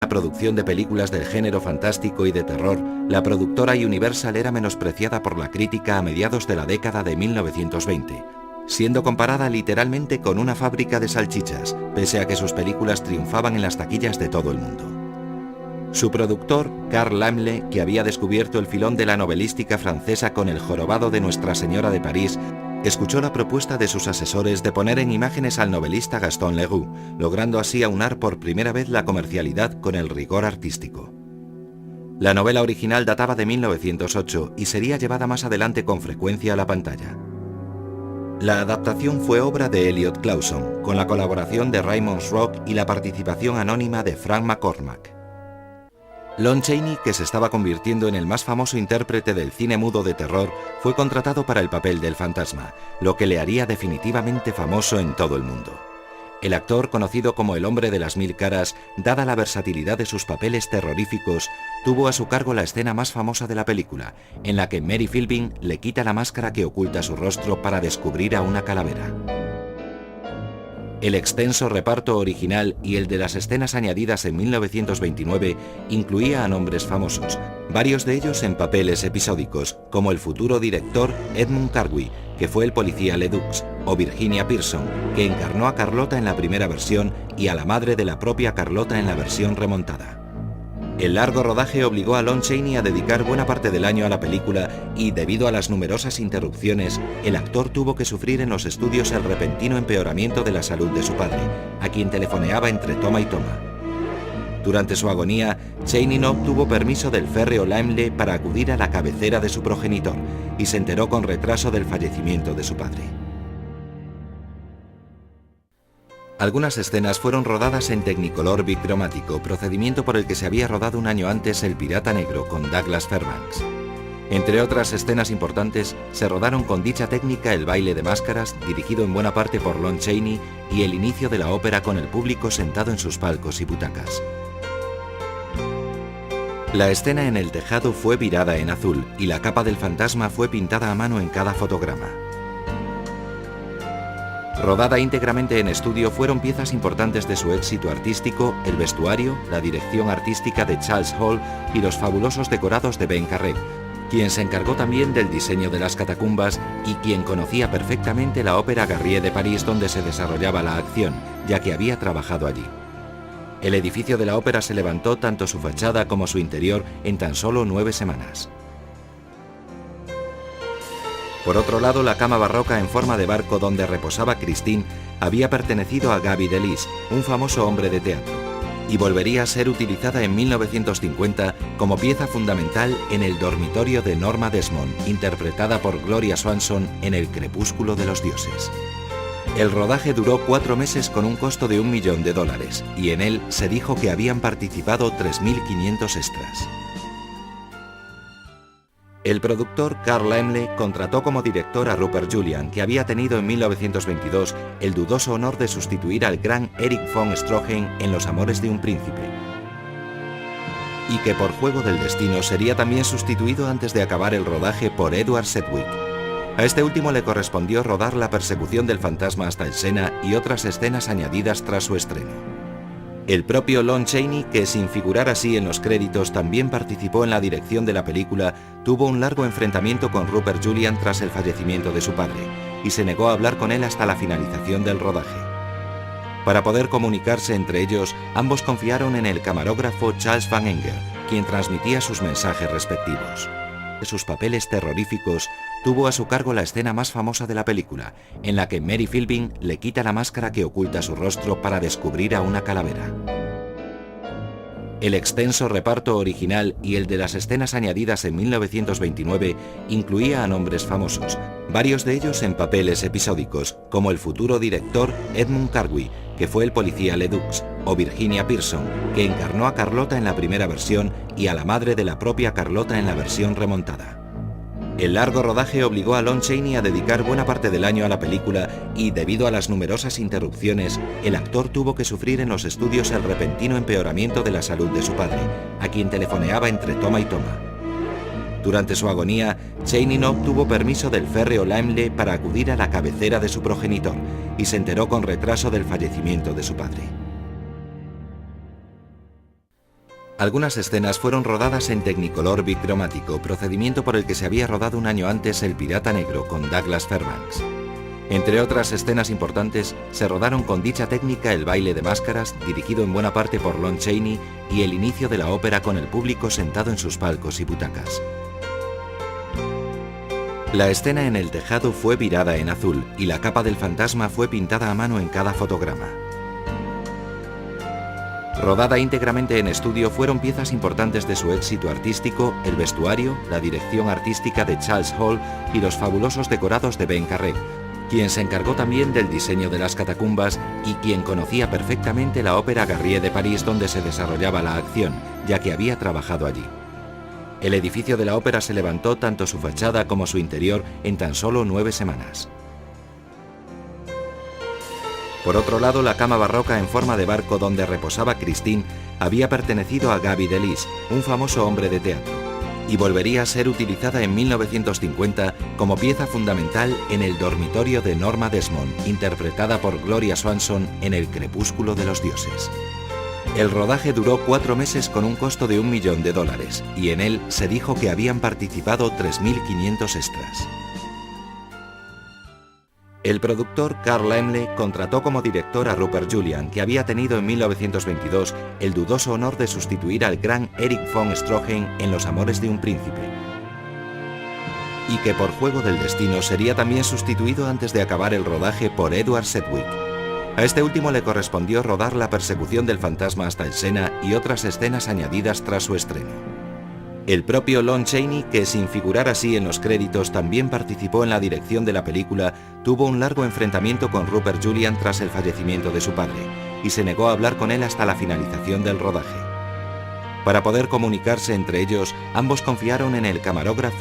producción de películas del género fantástico y de terror, la productora Universal era menospreciada por la crítica a mediados de la década de 1920, siendo comparada literalmente con una fábrica de salchichas, pese a que sus películas triunfaban en las taquillas de todo el mundo. Su productor, Carl Laemmle, que había descubierto el filón de la novelística francesa con El jorobado de Nuestra Señora de París, escuchó la propuesta de sus asesores de poner en imágenes al novelista Gaston Leroux, logrando así aunar por primera vez la comercialidad con el rigor artístico. La novela original databa de 1908 y sería llevada más adelante con frecuencia a la pantalla. La adaptación fue obra de Elliot Clauson, con la colaboración de Raymond Rock y la participación anónima de Frank McCormack. Lon Chaney, que se estaba convirtiendo en el más famoso intérprete del cine mudo de terror, fue contratado para el papel del fantasma, lo que le haría definitivamente famoso en todo el mundo. El actor, conocido como el hombre de las mil caras, dada la versatilidad de sus papeles terroríficos, tuvo a su cargo la escena más famosa de la película, en la que Mary Philbin le quita la máscara que oculta su rostro para descubrir a una calavera. El extenso reparto original y el de las escenas añadidas en 1929 incluía a nombres famosos, varios de ellos en papeles episódicos, como el futuro director Edmund Cartwright, que fue el policía Ledoux, o Virginia Pearson, que encarnó a Carlota en la primera versión y a la madre de la propia Carlota en la versión remontada. El largo rodaje obligó a Lon Chaney a dedicar buena parte del año a la película y, debido a las numerosas interrupciones, el actor tuvo que sufrir en los estudios el repentino empeoramiento de la salud de su padre, a quien telefoneaba entre toma y toma. Durante su agonía, Chaney no obtuvo permiso del férreo Laemmle para acudir a la cabecera de su progenitor y se enteró con retraso del fallecimiento de su padre. Algunas escenas fueron rodadas en Technicolor bicromático, procedimiento por el que se había rodado un año antes El Pirata Negro con Douglas Fairbanks. Entre otras escenas importantes, se rodaron con dicha técnica el baile de máscaras, dirigido en buena parte por Lon Chaney, y el inicio de la ópera con el público sentado en sus palcos y butacas. La escena en el tejado fue virada en azul y la capa del fantasma fue pintada a mano en cada fotograma. Rodada íntegramente en estudio, fueron piezas importantes de su éxito artístico el vestuario, la dirección artística de Charles Hall y los fabulosos decorados de Ben Carré, quien se encargó también del diseño de las catacumbas y quien conocía perfectamente la Ópera Garnier de París donde se desarrollaba la acción, ya que había trabajado allí. El edificio de la ópera se levantó tanto su fachada como su interior en tan solo 9 semanas. Por otro lado, la cama barroca en forma de barco donde reposaba Christine había pertenecido a Gaby Delis, un famoso hombre de teatro, y volvería a ser utilizada en 1950 como pieza fundamental en el dormitorio de Norma Desmond, interpretada por Gloria Swanson en El crepúsculo de los dioses. El rodaje duró 4 meses con un costo de $1 millón y en él se dijo que habían participado 3.500 extras. El productor Carl Laemmle contrató como director a Rupert Julian, que había tenido en 1922 el dudoso honor de sustituir al gran Erich von Stroheim en Los amores de un príncipe, y que por juego del destino sería también sustituido antes de acabar el rodaje por Edward Sedgwick. A este último le correspondió rodar la persecución del fantasma hasta el Sena y otras escenas añadidas tras su estreno. El propio Lon Chaney, que sin figurar así en los créditos también participó en la dirección de la película, tuvo un largo enfrentamiento con Rupert Julian tras el fallecimiento de su padre, y se negó a hablar con él hasta la finalización del rodaje. Para poder comunicarse entre ellos, ambos confiaron en el camarógrafo Charles Van Enger, quien transmitía sus mensajes respectivos. De sus papeles terroríficos, tuvo a su cargo la escena más famosa de la película, en la que Mary Philbin le quita la máscara que oculta su rostro para descubrir a una calavera. El extenso reparto original y el de las escenas añadidas en 1929 incluía a nombres famosos, varios de ellos en papeles episódicos, como el futuro director Edmund Cartwright, que fue el policía Ledoux, o Virginia Pearson, que encarnó a Carlota en la primera versión y a la madre de la propia Carlota en la versión remontada. El largo rodaje obligó a Lon Chaney a dedicar buena parte del año a la película y, debido a las numerosas interrupciones, el actor tuvo que sufrir en los estudios el repentino empeoramiento de la salud de su padre, a quien telefoneaba entre toma y toma. Durante su agonía, Chaney no obtuvo permiso del férreo Laemmle para acudir a la cabecera de su progenitor y se enteró con retraso del fallecimiento de su padre. Algunas escenas fueron rodadas en Technicolor bicromático, procedimiento por el que se había rodado un año antes El Pirata Negro con Douglas Fairbanks. Entre otras escenas importantes, se rodaron con dicha técnica el baile de máscaras, dirigido en buena parte por Lon Chaney, y el inicio de la ópera con el público sentado en sus palcos y butacas. La escena en el tejado fue virada en azul y la capa del fantasma fue pintada a mano en cada fotograma. Rodada íntegramente en estudio, fueron piezas importantes de su éxito artístico el vestuario, la dirección artística de Charles Hall y los fabulosos decorados de Ben Carré, quien se encargó también del diseño de las catacumbas y quien conocía perfectamente la Ópera Garnier de París donde se desarrollaba la acción, ya que había trabajado allí. El edificio de la ópera se levantó tanto su fachada como su interior en tan solo 9 semanas. Por otro lado, la cama barroca en forma de barco donde reposaba Christine había pertenecido a Gaby Delis, un famoso hombre de teatro, y volvería a ser utilizada en 1950 como pieza fundamental en el dormitorio de Norma Desmond, interpretada por Gloria Swanson en El Crepúsculo de los Dioses. El rodaje duró 4 meses con un costo de $1 millón y en él se dijo que habían participado 3.500 extras. El productor Carl Laemmle contrató como director a Rupert Julian, que había tenido en 1922 el dudoso honor de sustituir al gran Erich von Stroheim en Los Amores de un Príncipe, y que por juego del destino sería también sustituido antes de acabar el rodaje por Edward Sedgwick. A este último le correspondió rodar la persecución del fantasma hasta el Sena y otras escenas añadidas tras su estreno. El propio Lon Chaney, que sin figurar así en los créditos también participó en la dirección de la película, tuvo un largo enfrentamiento con Rupert Julian tras el fallecimiento de su padre, y se negó a hablar con él hasta la finalización del rodaje. Para poder comunicarse entre ellos, ambos confiaron en el camarógrafo